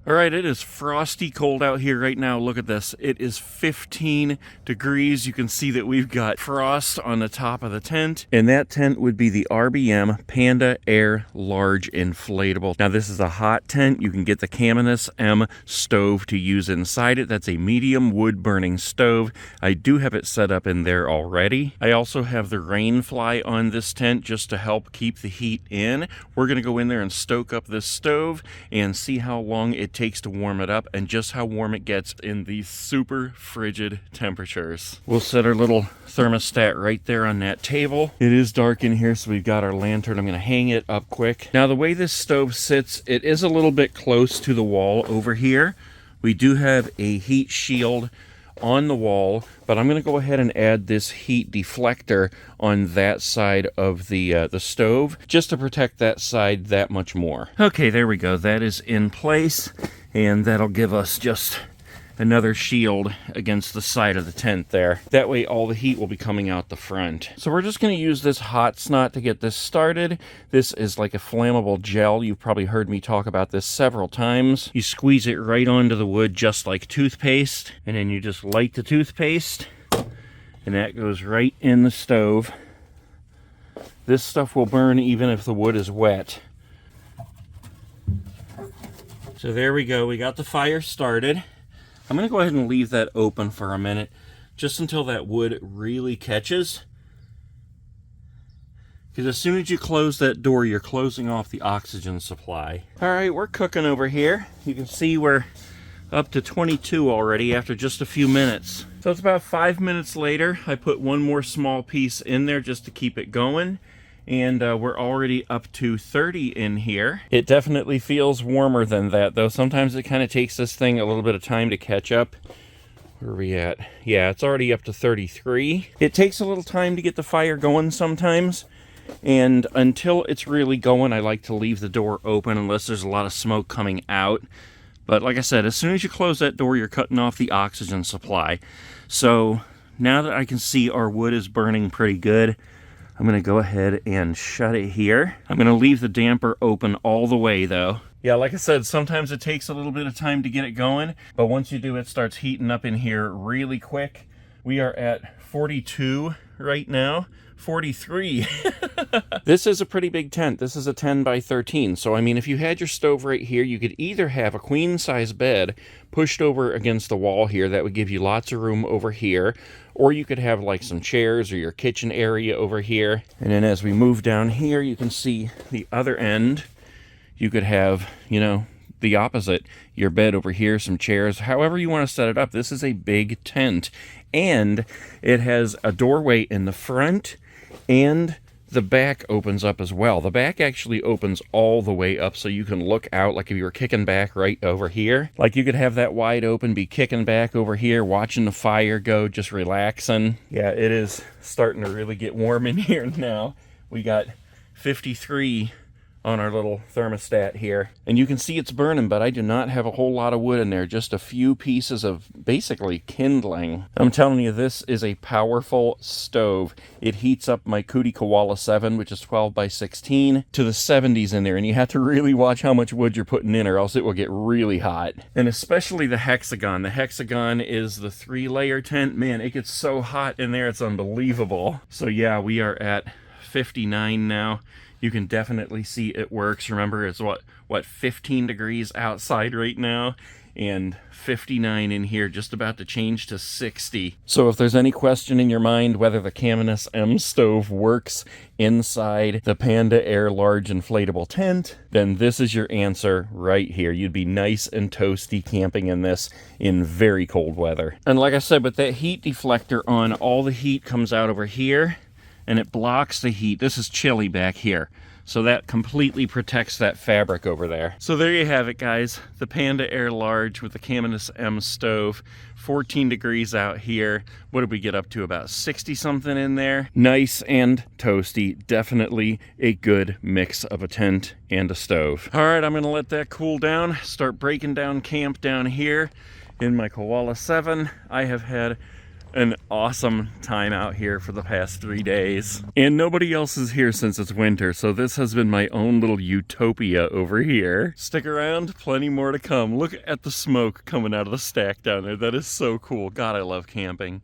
All right, it is frosty cold out here right now. Look at this. It is 15 degrees. You can see that we've got frost on the top of the tent. And that tent would be the RBM Panda Air Large Inflatable. Now, this is a hot tent. You can get the Campgrounds M stove to use inside it. That's a medium wood burning stove. I do have it set up in there already. I also have the Rainfly on this tent just to help keep the heat in. We're going to go in there and stoke up this stove and see how long it takes to warm it up and just how warm it gets in these super frigid temperatures. We'll set our little thermostat right there on that table. It is dark in here, so we've got our lantern. I'm going to hang it up quick. Now, the way this stove sits, it is a little bit close to the wall over here. We do have a heat shield on the wall, but I'm going to go ahead and add this heat deflector on that side of the stove just to protect that side that much more. Okay, there we go. That is in place, and that'll give us just another shield against the side of the tent there. That way all the heat will be coming out the front. So we're just going to use this hot snot to get this started. This is like a flammable gel. You've probably heard me talk about this several times. You squeeze it right onto the wood just like toothpaste, and then you just light the toothpaste, and that goes right in the stove. This stuff will burn even if the wood is wet. So there we go. We got the fire started. I'm going to go ahead and leave that open for a minute, just until that wood really catches. Because as soon as you close that door, you're closing off the oxygen supply. All right, we're cooking over here. You can see we're up to 22 already after just a few minutes. So it's about 5 minutes later. I put one more small piece in there just to keep it going. And we're already up to 30 in here. It definitely feels warmer than that, though. Sometimes it kind of takes this thing a little bit of time to catch up. Where are we at? Yeah, it's already up to 33. It takes a little time to get the fire going sometimes. And until it's really going, I like to leave the door open unless there's a lot of smoke coming out. But like I said, as soon as you close that door, you're cutting off the oxygen supply. So now that I can see our wood is burning pretty good, I'm going to go ahead and shut it here. I'm going to leave the damper open all the way, though. Yeah, like I said, sometimes it takes a little bit of time to get it going, but once you do, it starts heating up in here really quick. We are at 42 right now. 43. This is a pretty big tent. This is a 10 by 13. So, I mean, if you had your stove right here, you could either have a queen size bed pushed over against the wall here. That would give you lots of room over here. Or you could have like some chairs or your kitchen area over here. And then as we move down here, you can see the other end. You could have, you know, the opposite. Your bed over here, some chairs, however you want to set it up. This is a big tent. And it has a doorway in the front, and the back opens up as well. The back actually opens all the way up so you can look out like if you were kicking back right over here. Like you could have that wide open, be kicking back over here, watching the fire go, just relaxing. Yeah, it is starting to really get warm in here now. We got 53 on our little thermostat here. And you can see it's burning, but I do not have a whole lot of wood in there, just a few pieces of basically kindling. I'm telling you, this is a powerful stove. It heats up my Cootie Koala 7, which is 12 by 16, to the 70s in there, and you have to really watch how much wood you're putting in or else it will get really hot. And especially the Hexagon. The Hexagon is the 3-layer tent. Man, it gets so hot in there, it's unbelievable. So yeah, we are at 59 now. You can definitely see it works. Remember, it's what 15 degrees outside right now, and 59 in here, just about to change to 60. So if there's any question in your mind whether the Campgrounds M stove works inside the Panda Air Large Inflatable tent, then this is your answer right here. You'd be nice and toasty camping in this in very cold weather. And like I said, with that heat deflector on, all the heat comes out over here, and it blocks the heat. This is chilly back here, so that completely protects that fabric over there. So there you have it, guys. The Panda Air Large with the Campgrounds M stove. 14 degrees out here. What did we get up to? About 60 something in there. Nice and toasty. Definitely a good mix of a tent and a stove. All right, I'm gonna let that cool down. Start breaking down camp down here in my Koala 7. I have had an awesome time out here for the past 3 days. And nobody else is here since it's winter, so this has been my own little utopia over here. Stick around, plenty more to come. Look at the smoke coming out of the stack down there. That is so cool. God, I love camping.